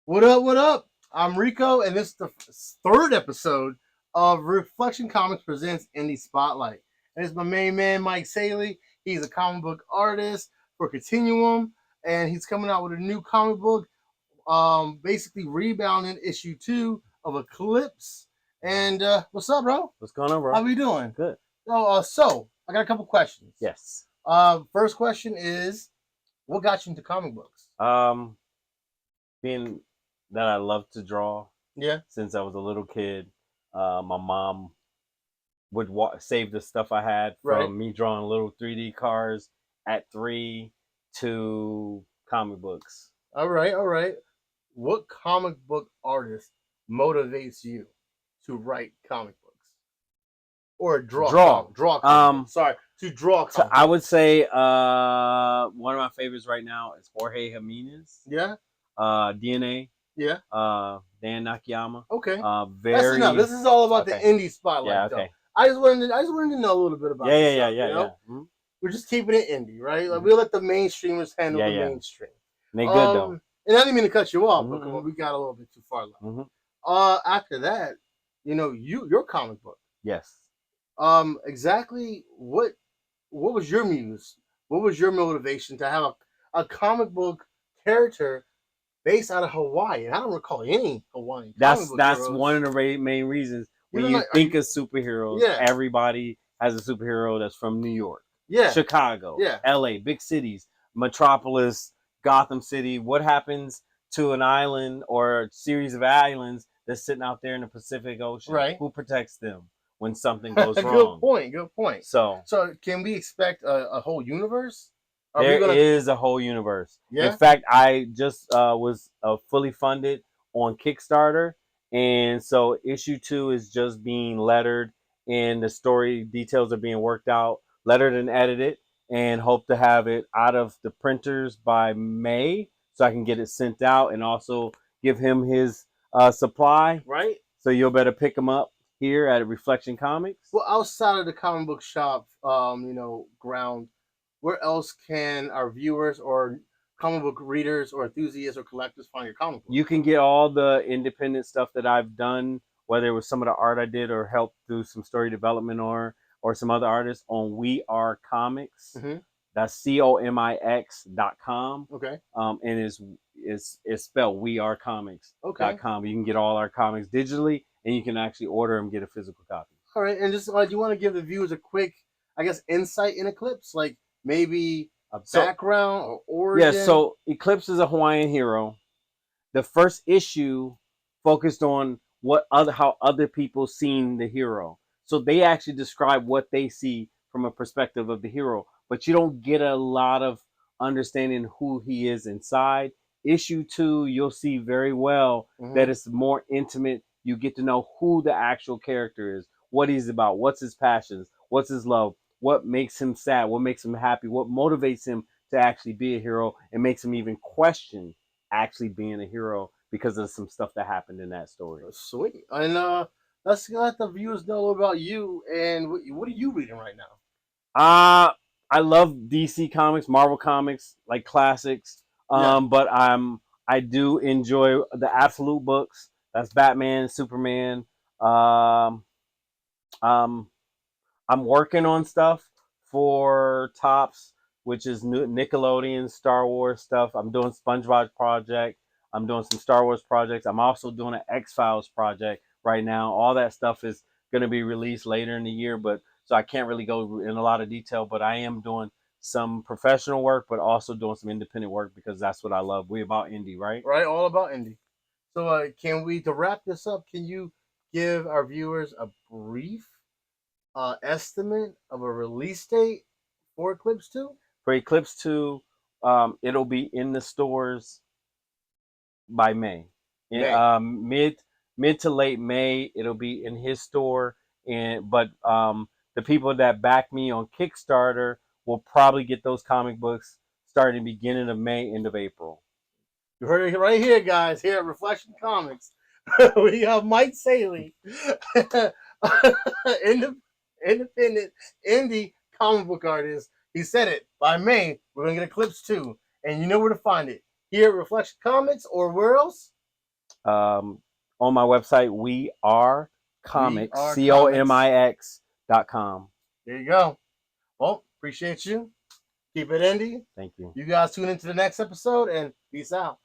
What up? What up? I'm Rico, and this is the third episode of Reflection Comics presents Indie Spotlight. And it's my main man, Mike Saley. He's a comic book artist for Continuum, and he's coming out with a new comic book, basically rebounding issue 2 of Eclipse. And what's up, bro? What's going on, bro? How we doing? Good. So I got a couple questions. Yes. First question is, what got you into comic books? Being that I love to draw Yeah. since I was a little kid, my mom would save the stuff I had from Right. me drawing little 3D cars at 3 to comic books. All right. What comic book artist motivates you to write comic books or draw? Draw. Sorry, to draw. So I would say one of my favorites right now is Jorge Jimenez. Yeah. DNA. Yeah. Dan Nakayama. Okay. Very. That's enough. This is all about okay. the indie spotlight. Yeah. Though. Okay. I just wanted to know a little bit about. Yeah. Mm-hmm. We're just keeping it indie, right? Like we'll let the mainstreamers handle the mainstream. And they good though. And I didn't mean to cut you off, but come on, we got a little bit too far left. After that, your comic book. Yes. Exactly what was your muse? What was your motivation to have a comic book character based out of Hawaii? And I don't recall any Hawaiian. That's heroes. one of the main reasons when you think of superheroes. Yeah. Everybody has a superhero that's from New York, Chicago, LA, big cities, Metropolis, Gotham City. What happens to an island or a series of islands that's sitting out there in the Pacific Ocean? Right. Who protects them when something goes wrong? Good point. So can we expect a whole universe? There is a whole universe. Yeah? In fact, I just was fully funded on Kickstarter. And so issue 2 is just being lettered and the story details are being worked out, lettered and edited, and hope to have it out of the printers by May so I can get it sent out and also give him his supply. Right. So you'll better pick him up here at Reflection Comics. Well, outside of the comic book shop, ground, where else can our viewers or comic book readers or enthusiasts or collectors find your comic book? You can get all the independent stuff that I've done, whether it was some of the art I did or helped do some story development or some other artists on We Are Comics. Mm-hmm. That's comix.com. Okay. And it's spelled We Are Comics.com. Okay. You can get all our comics digitally, and you can actually order them, get a physical copy. All right. And just do you want to give the viewers a quick, insight in Eclipse, like maybe a background or origin? Yeah. So Eclipse is a Hawaiian hero. The first issue focused on how other people seen the hero. So they actually describe what they see from a perspective of the hero, but you don't get a lot of understanding who he is inside. Issue 2, you'll see very well that it's more intimate. You get to know who the actual character is, what he's about, what's his passions, what's his love, what makes him sad, what makes him happy, what motivates him to actually be a hero and makes him even question actually being a hero because of some stuff that happened in that story. Sweet. And let's let the viewers know about you and what are you reading right now? I love DC Comics, Marvel Comics, like classics. But I do enjoy the absolute books. That's Batman, Superman. I'm working on stuff for Topps, which is Nickelodeon, Star Wars stuff. I'm doing SpongeBob project. I'm doing some Star Wars projects. I'm also doing an X-Files project right now. All that stuff is going to be released later in the year, so I can't really go in a lot of detail, but I am doing some professional work, but also doing some independent work because that's what I love. We about indie, right? Right, all about indie. So to wrap this up, can you give our viewers a brief estimate of a release date for Eclipse 2? For Eclipse 2, it'll be in the stores by May. Mid to late May, it'll be in his store. But the people that back me on Kickstarter will probably get those comic books starting the beginning of May, end of April. You heard it right here, guys. Here at Reflection Comics, we have Mike Saley, independent indie comic book artist. He said it. By May, we're gonna get Eclipse 2, and you know where to find it. Here at Reflection Comics, or where else? on my website, We Are Comics, We Are COMIX.com. There you go. Well, appreciate you. Keep it indie. Thank you. You guys tune into the next episode and peace out.